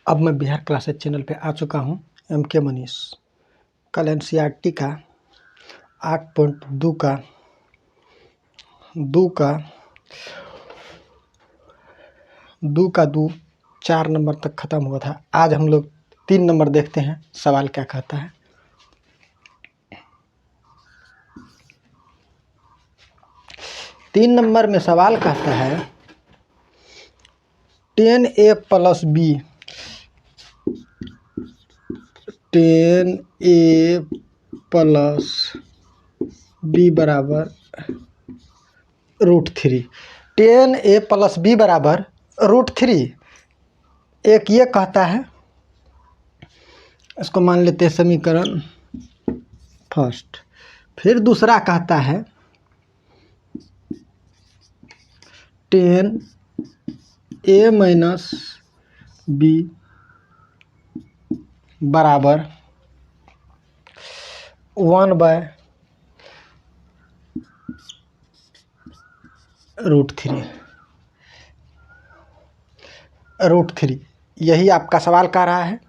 अब मैं Bihar classes channel पे आ चुका हूँ। एम के मनीष कल एनसीईआरटी का 8.2 का 2 4 नंबर तक ख़त्म हुआ था। आज हम लोग 3 नंबर देखते हैं सवाल क्या कहता है। तीन नंबर में सवाल कहता है 10a plus B 10a plus B बराबर √3। 10a प्लस बी बराबर √3 एक ये कहता है, इसको मान लेते हैं समीकरण फर्स्ट। फिर दूसरा कहता है 10a माइनस बी बराबर 1/√3। √3 यही आपका सवाल कह रहा है।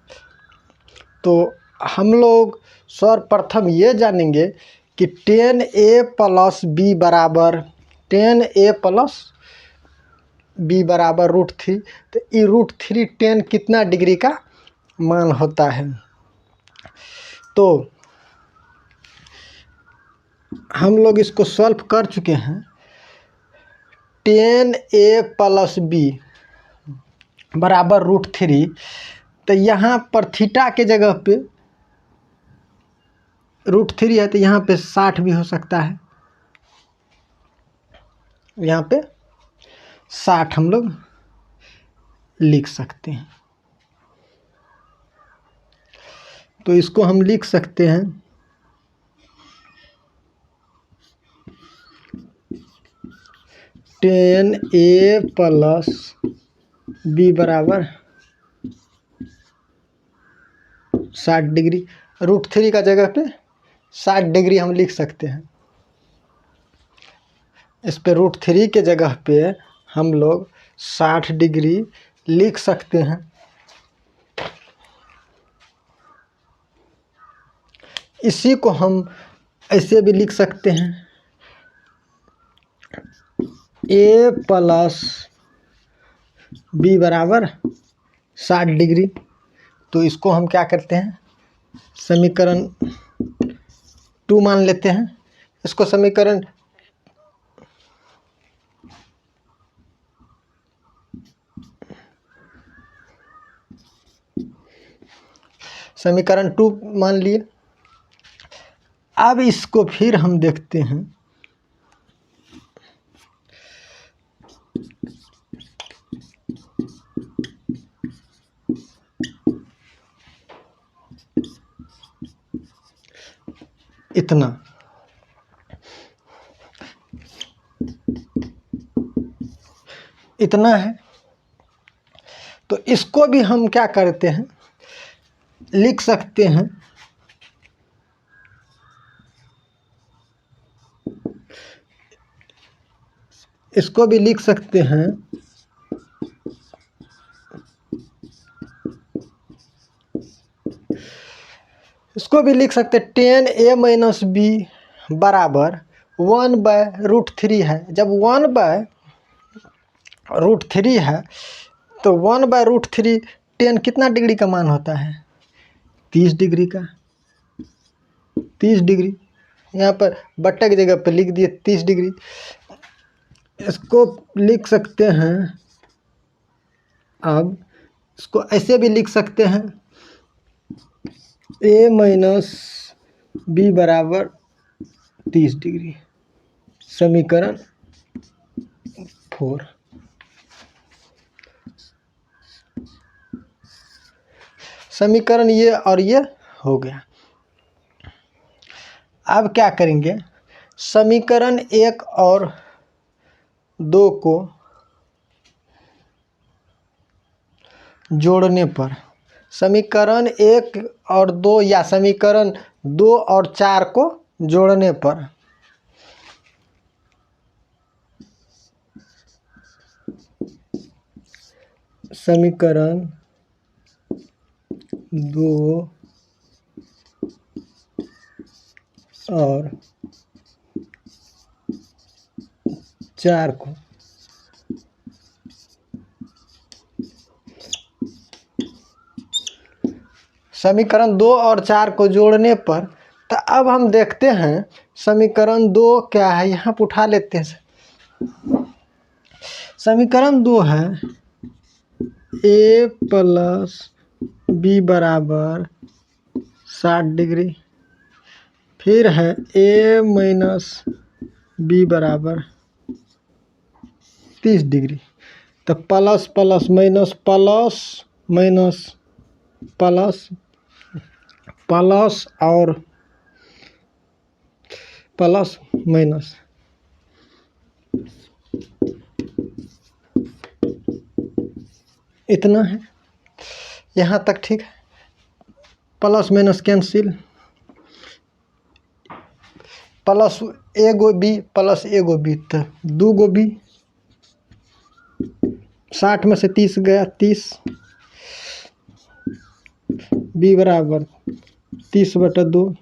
तो हम लोग सर्वप्रथम ये जानेंगे कि 10a प्लस बी बराबर 10a प्लस बी बराबर √3। तो ये √3 10 कितना डिग्री का मान होता है। तो हम लोग इसको सॉल्व कर चुके हैं। 10a प्लस बी बराबर √3। तो यहाँ पर थीटा के जगह पे √3 है, तो यहाँ पे 60 भी हो सकता है। यहाँ पे 60 हम लोग लिख सकते हैं। तो इसको हम लिख सकते हैं 10a प्लस बी बराबर 60 डिग्री। √3 का जगह पे 60 डिग्री हम लिख सकते हैं। इस पे √3 के जगह पे हम लोग 60 डिग्री लिख सकते हैं। इसी को हम ऐसे भी लिख सकते हैं a प्लस बी बराबर 60 डिग्री। तो इसको हम क्या करते हैं, समीकरण 2 मान लेते हैं। इसको समीकरण समीकरण 2 मान लिए। अब इसको फिर हम देखते हैं इतना है। तो इसको भी हम क्या करते हैं, लिख सकते हैं इसको भी लिख सकते हैं इसको भी लिख सकते हैं 10a माइनस बी बराबर 1/√3 है। जब 1/√3 है तो 1/√3 10 कितना डिग्री का मान होता है, 30 डिग्री का। 30 डिग्री यहाँ पर बट्टे की जगह पर लिख दिए 30 डिग्री। इसको लिख सकते हैं, अब इसको ऐसे भी लिख सकते हैं a माइनस बी बराबर 30 डिग्री। समीकरण 4। समीकरण ये और ये हो गया। अब क्या करेंगे, समीकरण 1 और 2 को जोड़ने पर, समीकरण 1 और 2 या समीकरण 2 और 4 को जोड़ने पर समीकरण 2 और 4 को समीकरण 2 और 4 को जोड़ने पर, तो अब हम देखते हैं समीकरण 2 क्या है, यहाँ पर उठा लेते हैं। समीकरण 2 है a प्लस b बराबर 60 डिग्री, फिर है a माइनस b बराबर 30 डिग्री। तो plus plus minus plus minus plus plus और प्लस माइनस, इतना है यहाँ तक, ठीक है। प्लस माइनस कैंसिल, प्लस एगो बी प्लस एगो बी, तो 2 गो बी, 60 में से 30 गया, 30 बी बराबर 30/2,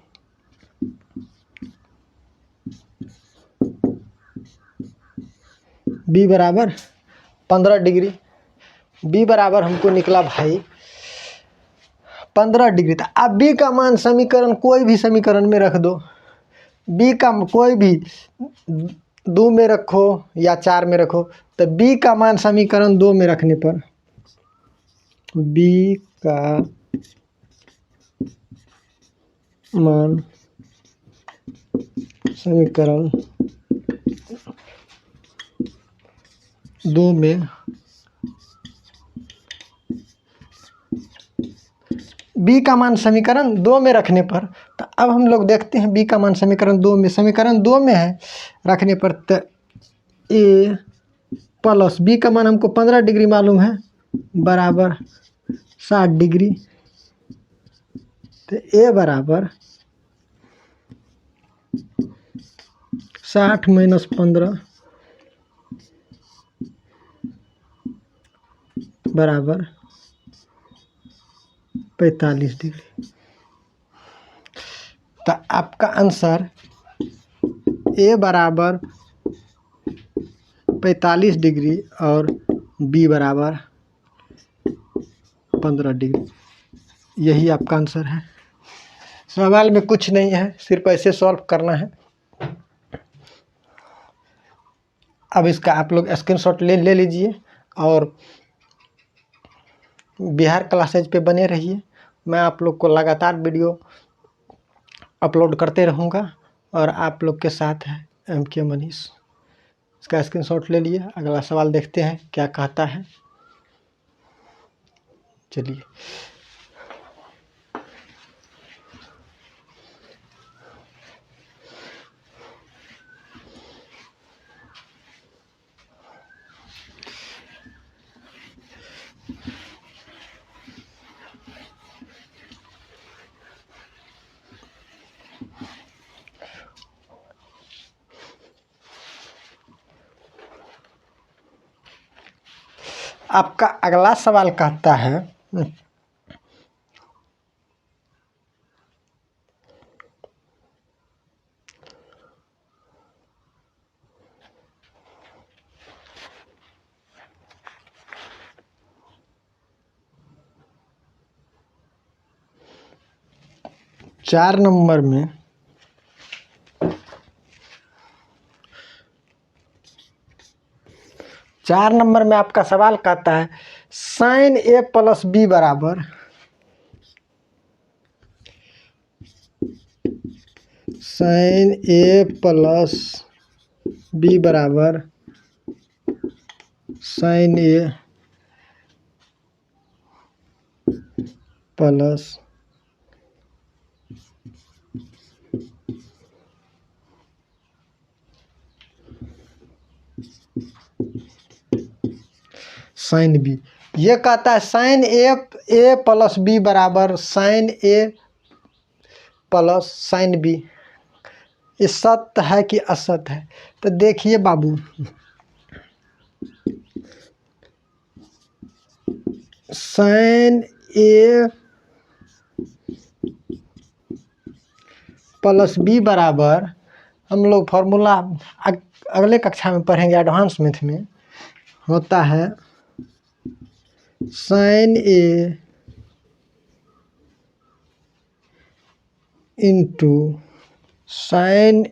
बी बराबर 15 डिग्री। बी बराबर हमको निकला भाई 15 डिग्री। तो आप बी का मान समीकरण कोई भी समीकरण में रख दो, बी का कोई भी 2 में रखो या 4 में रखो, तो बी का मान समीकरण 2 में रखने पर, बी का मान समीकरण 2 में, बी का मान समीकरण 2 में रखने पर, तो अब हम लोग देखते हैं बी का मान समीकरण 2 में, समीकरण 2 में है रखने पर, तो ए प्लस बी का मान हमको 15 डिग्री मालूम है बराबर 60 डिग्री, तो ए बराबर 60 माइनस 15 बराबर 45 डिग्री। तो आपका आंसर ए बराबर 45 डिग्री और बी बराबर 15 डिग्री, यही आपका आंसर है। सवाल में कुछ नहीं है, सिर्फ ऐसे सॉल्व करना है। अब इसका आप लोग स्क्रीनशॉट ले लीजिए और बिहार क्लासेज पे बने रहिए। मैं आप लोग को लगातार वीडियो अपलोड करते रहूँगा और आप लोग के साथ है MK मनीष। इसका स्क्रीनशॉट ले लिए। अगला सवाल देखते हैं क्या कहता है। चलिए, आपका अगला सवाल कहता है चार नंबर में आपका सवाल कहता है साइन ए प्लस बी बराबर साइन ए प्लस बी बराबर साइन ए प्लस साइन बी। ये कहता है साइन ए प्लस बी बराबर साइन ए प्लस साइन बी। ये सत्य है कि असत्य है? तो देखिए बाबू, साइन ए प्लस बी बराबर, हम लोग फॉर्मूला अगले कक्षा में पढ़ेंगे एडवांस मैथ में, होता है sine A into sine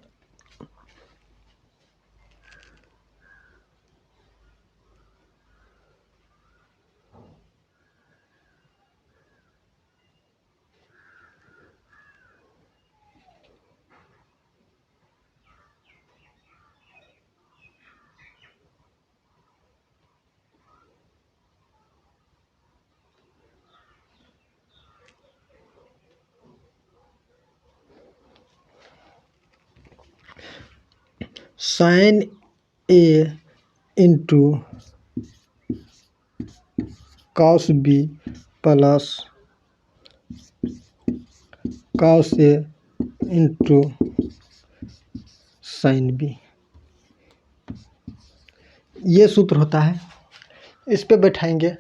sine A into cos B plus cos A into sine B, ये सूत्र होता है। इस पे बैठाएंगे,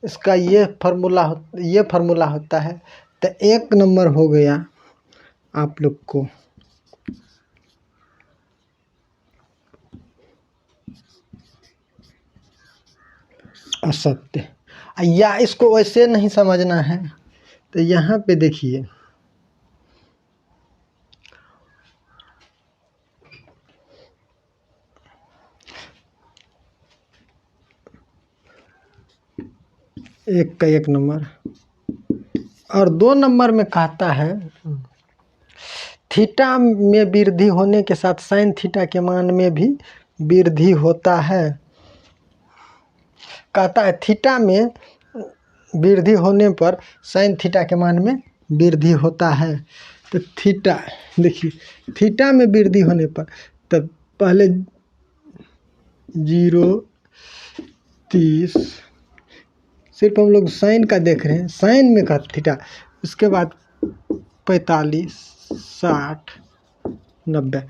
इसका ये फार्मूला होता है। तो 1 नंबर हो गया आप लोग को असत्य, या इसको वैसे नहीं समझना है तो यहाँ पे देखिए, एक का 1 नंबर और 2 नंबर में कहता है थीटा में वृद्धि होने के साथ साइन थीटा के मान में भी वृद्धि होता है। कहता है थीटा में वृद्धि होने पर साइन थीटा के मान में वृद्धि होता है। तो थीटा देखिए, थीटा में वृद्धि होने पर तब पहले 0, 30, सिर्फ हम लोग साइन का देख रहे हैं, साइन में का थीटा, उसके बाद 45, 60, 90,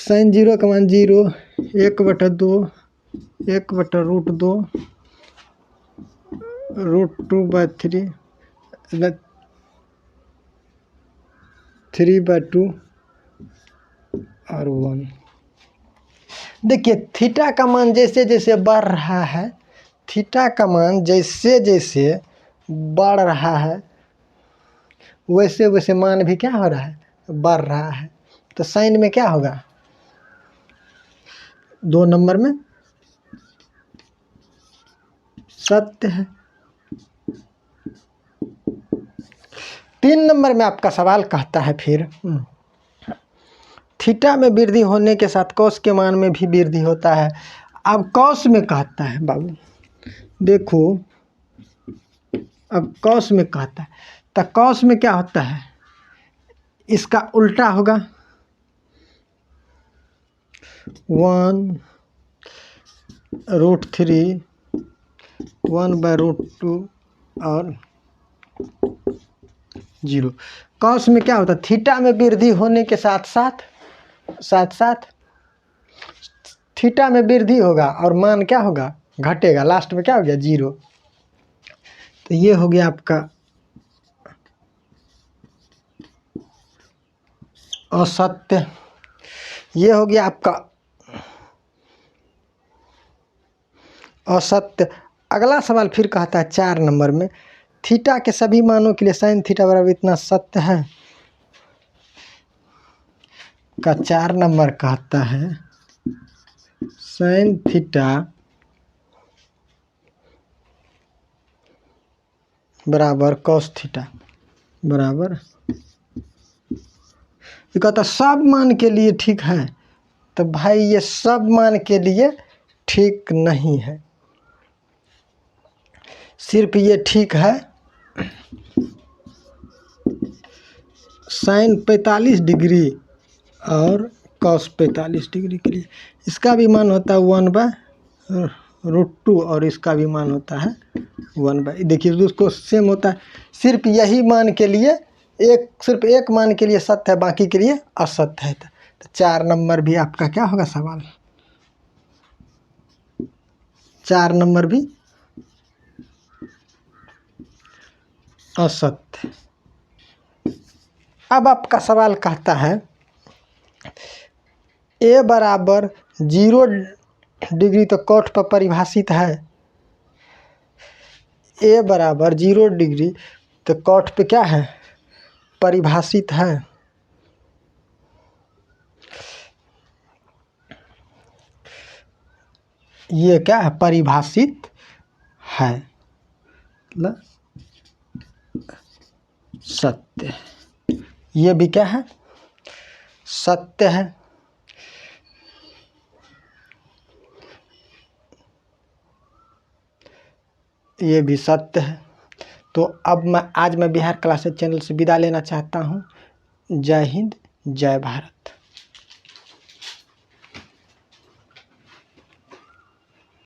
साइन 0 का मान 0, 1/2, 1/√2, √2/3, 3/2 और 1। देखिए थीटा का मान जैसे जैसे बढ़ रहा है, थीटा का मान जैसे जैसे बढ़ रहा है वैसे वैसे मान भी क्या हो रहा है, बढ़ रहा है। तो साइन में क्या होगा, 2 नंबर में सत्य है। 3 नंबर में आपका सवाल कहता है फिर थीटा में वृद्धि होने के साथ कॉस के मान में भी वृद्धि होता है। अब कॉस में कहता है बाबू, देखो अब कॉस में कहता है, तो कॉस में क्या होता है, इसका उल्टा होगा 1√3, 1/√2 और 0। कॉस में क्या होता है, थीटा में वृद्धि होने के साथ साथ थीटा में वृद्धि होगा और मान क्या होगा, घटेगा, लास्ट में क्या हो गया, 0। तो ये हो गया आपका असत्य, ये हो गया आपका असत्य। अगला सवाल फिर कहता है 4 नंबर में, थीटा के सभी मानों के लिए साइन थीटा बराबर इतना सत्य है। का 4 नंबर कहता है साइन थीटा बराबर कॉस थीटा बराबर, ये कहता सब मान के लिए ठीक है। तो भाई ये सब मान के लिए ठीक नहीं है, सिर्फ ये ठीक है साइन 45 डिग्री और कॉस 45 डिग्री के लिए। इसका भी मान होता है 1/√2 और इसका भी मान होता है 1/, देखिए उसको सेम होता है। सिर्फ यही मान के लिए सिर्फ एक मान के लिए सत्य है, बाकी के लिए असत्य है। तो 4 नंबर भी आपका क्या होगा सवाल, 4 नंबर भी असत्य। अब आपका सवाल कहता है ए बराबर 0 डिग्री तो कॉट पर परिभाषित है। ए बराबर 0 डिग्री तो कॉट पे क्या है, परिभाषित है। ये क्या है, परिभाषित है, मतलब सत्य। ये भी क्या है, सत्य है। ये भी सत्य है। तो अब आज मैं बिहार क्लासेस चैनल से विदा लेना चाहता हूँ। जय हिंद, जय भारत।